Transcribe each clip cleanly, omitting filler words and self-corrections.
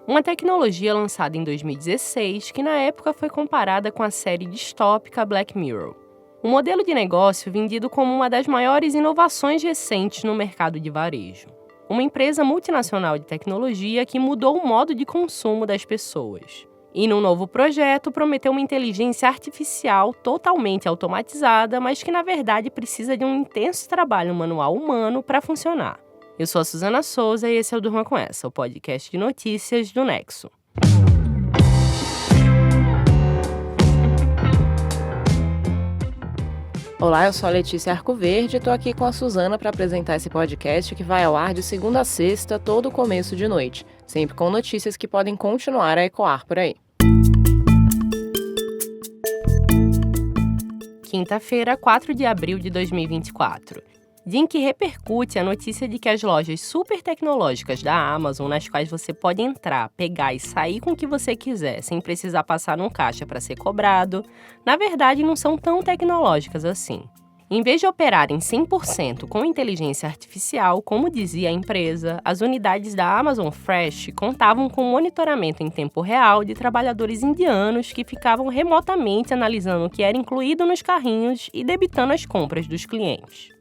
Uma tecnologia lançada em 2016 que na época foi comparada com a série distópica Black Mirror. Um modelo de negócio vendido como uma das maiores inovações recentes no mercado de varejo. Uma empresa multinacional de tecnologia que mudou o modo de consumo das pessoas. E num novo projeto prometeu uma inteligência artificial totalmente automatizada, mas que na verdade precisa de um intenso trabalho manual humano para funcionar. Eu sou a Suzana Souza e esse é o Durma Com Essa, o podcast de notícias do Nexo. Olá, eu sou a Letícia Arcoverde e estou aqui com a Suzana para apresentar esse podcast que vai ao ar de segunda a sexta, todo começo de noite, sempre com notícias que podem continuar a ecoar por aí. Quinta-feira, 4 de abril de 2024. Dia em que repercute a notícia de que as lojas super tecnológicas da Amazon, nas quais você pode entrar, pegar e sair com o que você quiser, sem precisar passar num caixa para ser cobrado, na verdade não são tão tecnológicas assim. Em vez de operarem 100% com inteligência artificial, como dizia a empresa, as unidades da Amazon Fresh contavam com monitoramento em tempo real de trabalhadores indianos que ficavam remotamente analisando o que era incluído nos carrinhos e debitando as compras dos clientes.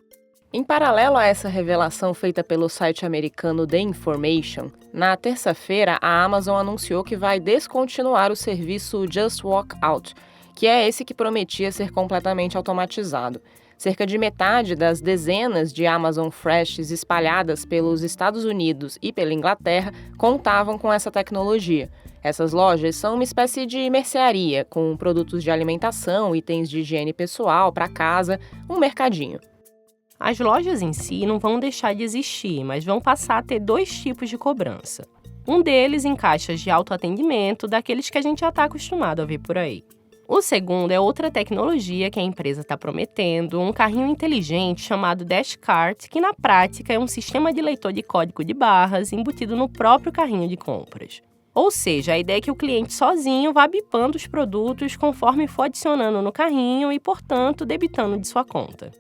Em paralelo a essa revelação feita pelo site americano The Information, na terça-feira a Amazon anunciou que vai descontinuar o serviço Just Walk Out, que é esse que prometia ser completamente automatizado. Cerca de metade das dezenas de Amazon Freshes espalhadas pelos Estados Unidos e pela Inglaterra contavam com essa tecnologia. Essas lojas são uma espécie de mercearia, com produtos de alimentação, itens de higiene pessoal, para casa, um mercadinho. As lojas em si não vão deixar de existir, mas vão passar a ter dois tipos de cobrança. Um deles em caixas de autoatendimento, daqueles que a gente já está acostumado a ver por aí. O segundo é outra tecnologia que a empresa está prometendo, um carrinho inteligente chamado Dashcart, que na prática é um sistema de leitor de código de barras embutido no próprio carrinho de compras. Ou seja, a ideia é que o cliente sozinho vá bipando os produtos conforme for adicionando no carrinho e, portanto, debitando de sua conta.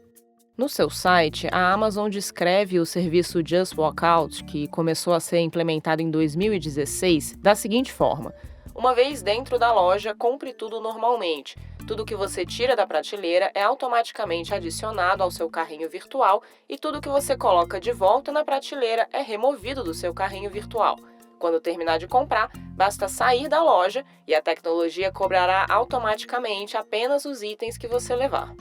No seu site, a Amazon descreve o serviço Just Walk Out, que começou a ser implementado em 2016, da seguinte forma: uma vez dentro da loja, compre tudo normalmente. Tudo que você tira da prateleira é automaticamente adicionado ao seu carrinho virtual e tudo que você coloca de volta na prateleira é removido do seu carrinho virtual. Quando terminar de comprar, basta sair da loja e a tecnologia cobrará automaticamente apenas os itens que você levar.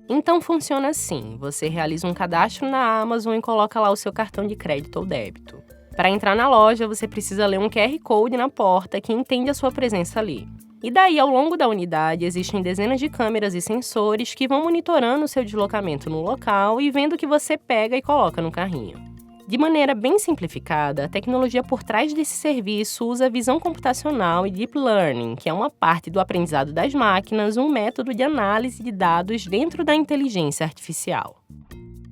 Então funciona assim, você realiza um cadastro na Amazon e coloca lá o seu cartão de crédito ou débito. Para entrar na loja, você precisa ler um QR Code na porta que entende a sua presença ali. E daí, ao longo da unidade, existem dezenas de câmeras e sensores que vão monitorando o seu deslocamento no local e vendo o que você pega e coloca no carrinho. De maneira bem simplificada, a tecnologia por trás desse serviço usa visão computacional e deep learning, que é uma parte do aprendizado das máquinas, um método de análise de dados dentro da inteligência artificial.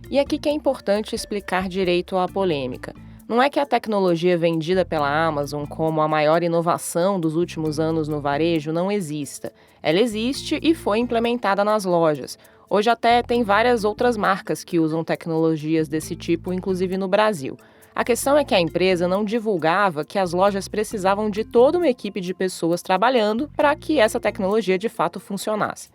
E aqui que é importante explicar direito a polêmica. Não é que a tecnologia vendida pela Amazon como a maior inovação dos últimos anos no varejo não exista. Ela existe e foi implementada nas lojas. Hoje até tem várias outras marcas que usam tecnologias desse tipo, inclusive no Brasil. A questão é que a empresa não divulgava que as lojas precisavam de toda uma equipe de pessoas trabalhando para que essa tecnologia de fato funcionasse.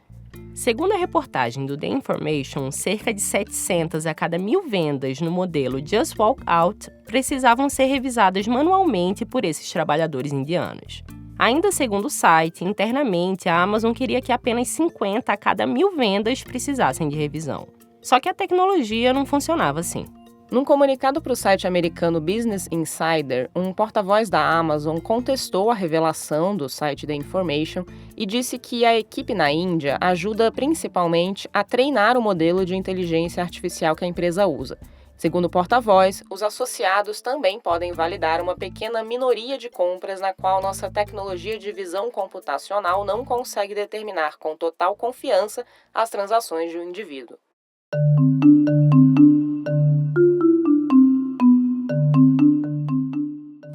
Segundo a reportagem do The Information, cerca de 700 a cada 1.000 vendas no modelo Just Walk Out precisavam ser revisadas manualmente por esses trabalhadores indianos. Ainda segundo o site, internamente a Amazon queria que apenas 50 a cada 1.000 vendas precisassem de revisão. Só que a tecnologia não funcionava assim. Num comunicado para o site americano Business Insider, um porta-voz da Amazon contestou a revelação do site The Information e disse que a equipe na Índia ajuda principalmente a treinar o modelo de inteligência artificial que a empresa usa. Segundo o porta-voz, os associados também podem validar uma pequena minoria de compras na qual nossa tecnologia de visão computacional não consegue determinar com total confiança as transações de um indivíduo.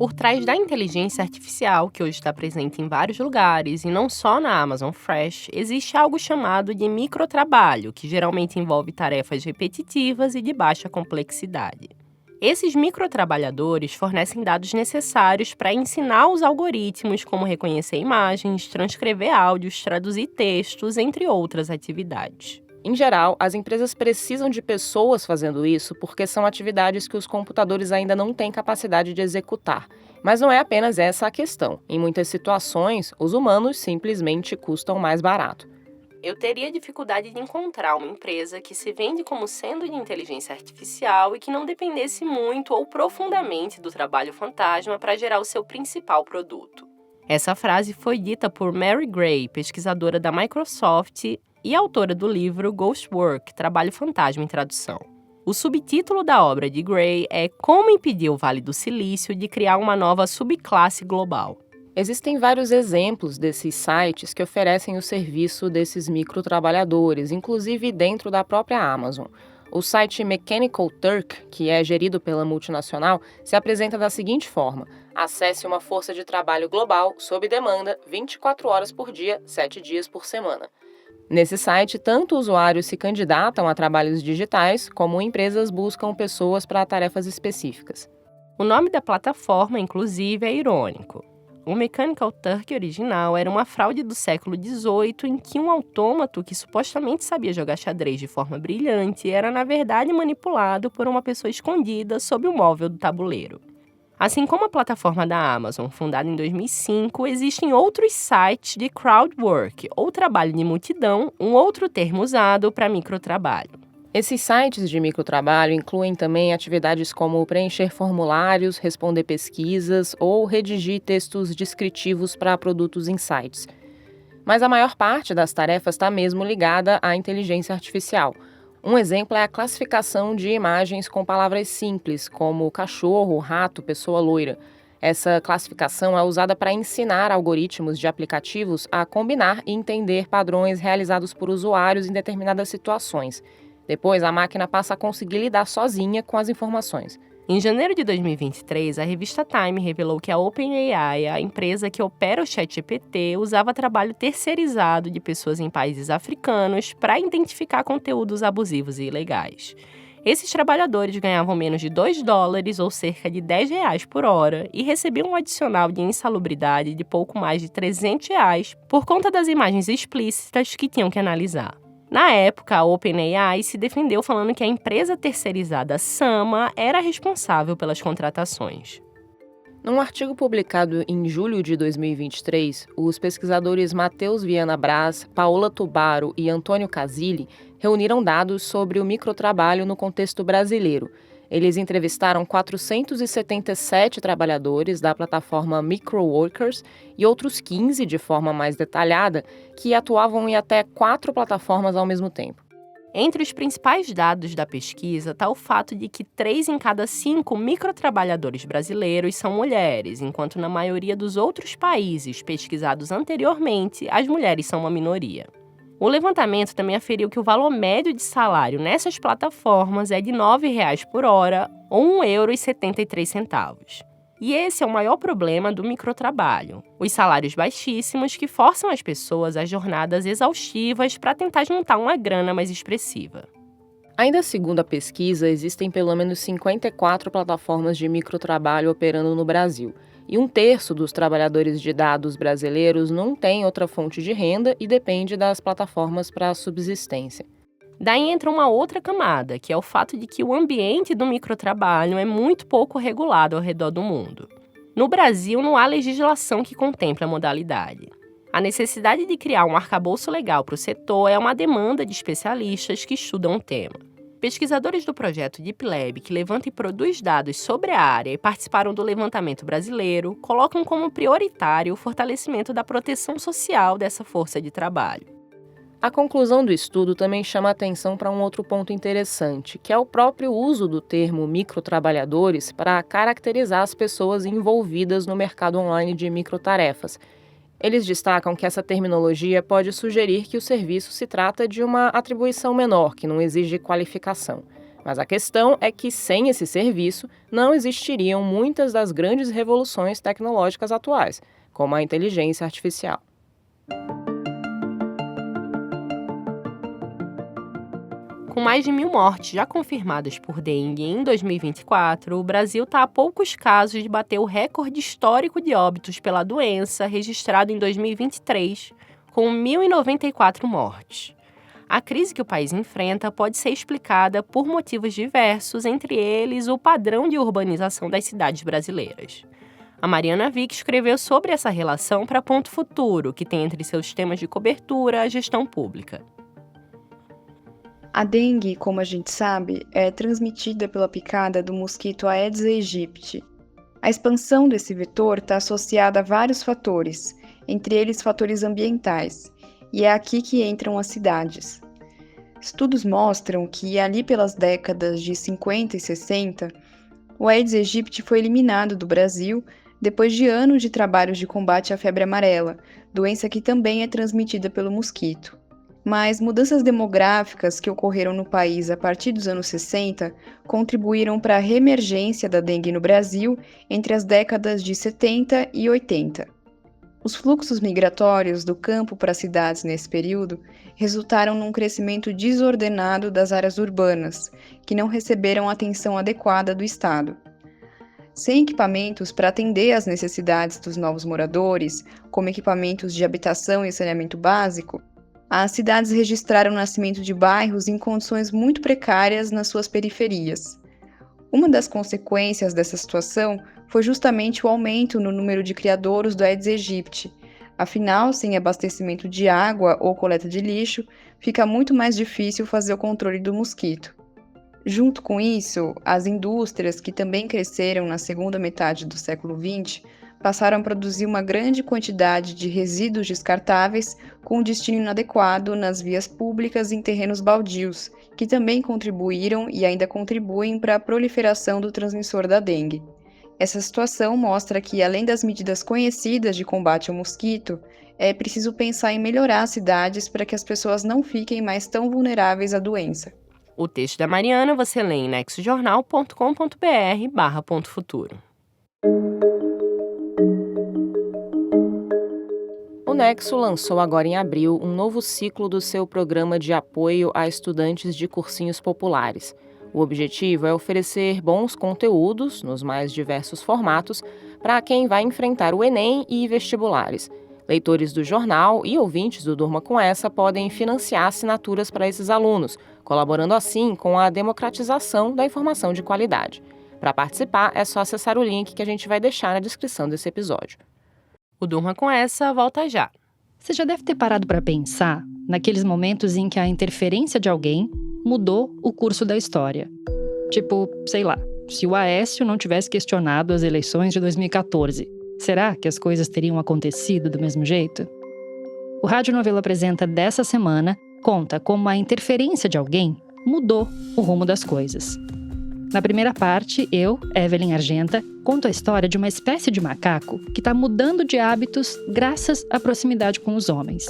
Por trás da inteligência artificial, que hoje está presente em vários lugares e não só na Amazon Fresh, existe algo chamado de microtrabalho, que geralmente envolve tarefas repetitivas e de baixa complexidade. Esses microtrabalhadores fornecem dados necessários para ensinar os algoritmos como reconhecer imagens, transcrever áudios, traduzir textos, entre outras atividades. Em geral, as empresas precisam de pessoas fazendo isso porque são atividades que os computadores ainda não têm capacidade de executar. Mas não é apenas essa a questão. Em muitas situações, os humanos simplesmente custam mais barato. Eu teria dificuldade de encontrar uma empresa que se vende como sendo de inteligência artificial e que não dependesse muito ou profundamente do trabalho fantasma para gerar o seu principal produto. Essa frase foi dita por Mary Gray, pesquisadora da Microsoft e autora do livro Ghost Work, Trabalho Fantasma em Tradução. O subtítulo da obra de Gray é Como impedir o Vale do Silício de criar uma nova subclasse global. Existem vários exemplos desses sites que oferecem o serviço desses microtrabalhadores, inclusive dentro da própria Amazon. O site Mechanical Turk, que é gerido pela multinacional, se apresenta da seguinte forma: acesse uma força de trabalho global, sob demanda, 24 horas por dia, 7 dias por semana. Nesse site, tanto usuários se candidatam a trabalhos digitais, como empresas buscam pessoas para tarefas específicas. O nome da plataforma, inclusive, é irônico. O Mechanical Turk original era uma fraude do século XVIII em que um autômato que supostamente sabia jogar xadrez de forma brilhante era, na verdade, manipulado por uma pessoa escondida sob o móvel do tabuleiro. Assim como a plataforma da Amazon, fundada em 2005, existem outros sites de crowdwork, ou trabalho de multidão, um outro termo usado para microtrabalho. Esses sites de microtrabalho incluem também atividades como preencher formulários, responder pesquisas ou redigir textos descritivos para produtos em sites. Mas a maior parte das tarefas está mesmo ligada à inteligência artificial. Um exemplo é a classificação de imagens com palavras simples, como cachorro, rato, pessoa loira. Essa classificação é usada para ensinar algoritmos de aplicativos a combinar e entender padrões realizados por usuários em determinadas situações. Depois, a máquina passa a conseguir lidar sozinha com as informações. Em janeiro de 2023, a revista Time revelou que a OpenAI, a empresa que opera o ChatGPT, usava trabalho terceirizado de pessoas em países africanos para identificar conteúdos abusivos e ilegais. Esses trabalhadores ganhavam menos de $2, ou cerca de R$10 por hora, e recebiam um adicional de insalubridade de pouco mais de R$300 por conta das imagens explícitas que tinham que analisar. Na época, a OpenAI se defendeu falando que a empresa terceirizada Sama era responsável pelas contratações. Num artigo publicado em julho de 2023, os pesquisadores Matheus Viana Braz, Paola Tubaro e Antônio Casilli reuniram dados sobre o microtrabalho no contexto brasileiro. Eles entrevistaram 477 trabalhadores da plataforma Microworkers e outros 15, de forma mais detalhada, que atuavam em até 4 plataformas ao mesmo tempo. Entre os principais dados da pesquisa está o fato de que 3 em cada 5 microtrabalhadores brasileiros são mulheres, enquanto na maioria dos outros países pesquisados anteriormente, as mulheres são uma minoria. O levantamento também aferiu que o valor médio de salário nessas plataformas é de R$ 9,00 por hora, ou R$ 1,73. E esse é o maior problema do microtrabalho: os salários baixíssimos que forçam as pessoas a jornadas exaustivas para tentar juntar uma grana mais expressiva. Ainda segundo a pesquisa, existem pelo menos 54 plataformas de microtrabalho operando no Brasil. E 1/3 dos trabalhadores de dados brasileiros não tem outra fonte de renda e depende das plataformas para a subsistência. Daí entra uma outra camada, que é o fato de que o ambiente do microtrabalho é muito pouco regulado ao redor do mundo. No Brasil, não há legislação que contemple a modalidade. A necessidade de criar um arcabouço legal para o setor é uma demanda de especialistas que estudam o tema. Pesquisadores do projeto Deep Lab, que levanta e produz dados sobre a área e participaram do levantamento brasileiro, colocam como prioritário o fortalecimento da proteção social dessa força de trabalho. A conclusão do estudo também chama atenção para um outro ponto interessante, que é o próprio uso do termo microtrabalhadores para caracterizar as pessoas envolvidas no mercado online de microtarefas. Eles destacam que essa terminologia pode sugerir que o serviço se trata de uma atribuição menor, que não exige qualificação. Mas a questão é que, sem esse serviço, não existiriam muitas das grandes revoluções tecnológicas atuais, como a inteligência artificial. Com mais de 1.000 mortes já confirmadas por dengue em 2024, o Brasil está a poucos casos de bater o recorde histórico de óbitos pela doença registrado em 2023, com 1.094 mortes. A crise que o país enfrenta pode ser explicada por motivos diversos, entre eles o padrão de urbanização das cidades brasileiras. A Mariana Vick escreveu sobre essa relação para Ponto Futuro, que tem entre seus temas de cobertura a gestão pública. A dengue, como a gente sabe, é transmitida pela picada do mosquito Aedes aegypti. A expansão desse vetor está associada a vários fatores, entre eles fatores ambientais, e é aqui que entram as cidades. Estudos mostram que, ali pelas décadas de 50 e 60, o Aedes aegypti foi eliminado do Brasil depois de anos de trabalhos de combate à febre amarela, doença que também é transmitida pelo mosquito. Mas mudanças demográficas que ocorreram no país a partir dos anos 60 contribuíram para a reemergência da dengue no Brasil entre as décadas de 70 e 80. Os fluxos migratórios do campo para as cidades nesse período resultaram num crescimento desordenado das áreas urbanas, que não receberam a atenção adequada do Estado. Sem equipamentos para atender às necessidades dos novos moradores, como equipamentos de habitação e saneamento básico, as cidades registraram o nascimento de bairros em condições muito precárias nas suas periferias. Uma das consequências dessa situação foi justamente o aumento no número de criadouros do Aedes aegypti. Afinal, sem abastecimento de água ou coleta de lixo, fica muito mais difícil fazer o controle do mosquito. Junto com isso, as indústrias, que também cresceram na segunda metade do século XX, passaram a produzir uma grande quantidade de resíduos descartáveis com destino inadequado nas vias públicas e em terrenos baldios, que também contribuíram e ainda contribuem para a proliferação do transmissor da dengue. Essa situação mostra que, além das medidas conhecidas de combate ao mosquito, é preciso pensar em melhorar as cidades para que as pessoas não fiquem mais tão vulneráveis à doença. O texto da Mariana você lê em nexojornal.com.br/Ponto Futuro. O Nexo lançou agora em abril um novo ciclo do seu programa de apoio a estudantes de cursinhos populares. O objetivo é oferecer bons conteúdos, nos mais diversos formatos, para quem vai enfrentar o Enem e vestibulares. Leitores do jornal e ouvintes do Durma Com Essa podem financiar assinaturas para esses alunos, colaborando assim com a democratização da informação de qualidade. Para participar, é só acessar o link que a gente vai deixar na descrição desse episódio. O Durma Com Essa volta já. Você já deve ter parado para pensar naqueles momentos em que a interferência de alguém mudou o curso da história. Tipo, sei lá, se o Aécio não tivesse questionado as eleições de 2014, será que as coisas teriam acontecido do mesmo jeito? O Rádio Novelo Apresenta dessa semana conta como a interferência de alguém mudou o rumo das coisas. Na primeira parte, eu, Evelyn Argenta, conto a história de uma espécie de macaco que está mudando de hábitos graças à proximidade com os homens.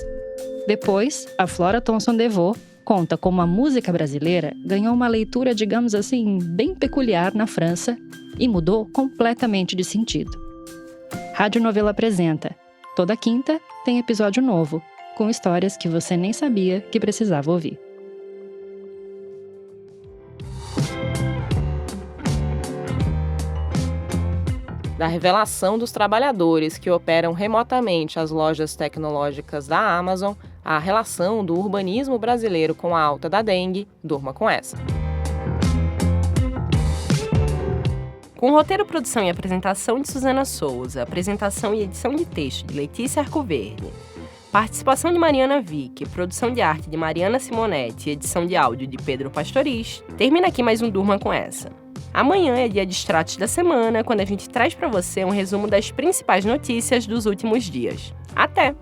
Depois, a Flora Thomson DeVoe conta como a música brasileira ganhou uma leitura, digamos assim, bem peculiar na França e mudou completamente de sentido. Rádio Novelo Apresenta. Toda quinta tem episódio novo, com histórias que você nem sabia que precisava ouvir. Da revelação dos trabalhadores que operam remotamente as lojas tecnológicas da Amazon, à relação do urbanismo brasileiro com a alta da dengue, durma com essa. Com roteiro, produção e apresentação de Suzana Souza, apresentação e edição de texto de Letícia Arcoverde, participação de Mariana Vick, produção de arte de Mariana Simonetti e edição de áudio de Pedro Pastoriz, termina aqui mais um Durma Com Essa. Amanhã é dia de extratos da semana, quando a gente traz para você um resumo das principais notícias dos últimos dias. Até!